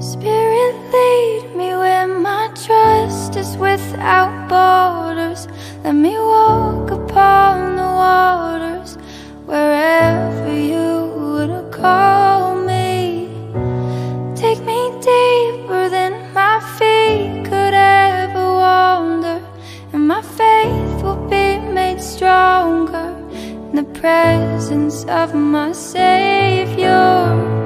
Spirit, lead me where my trust is without borders. Let me walk upon the waters wherever you would call me. Take me deeper than my feet could ever wander, and my faith will be made stronger in the presence of my Savior.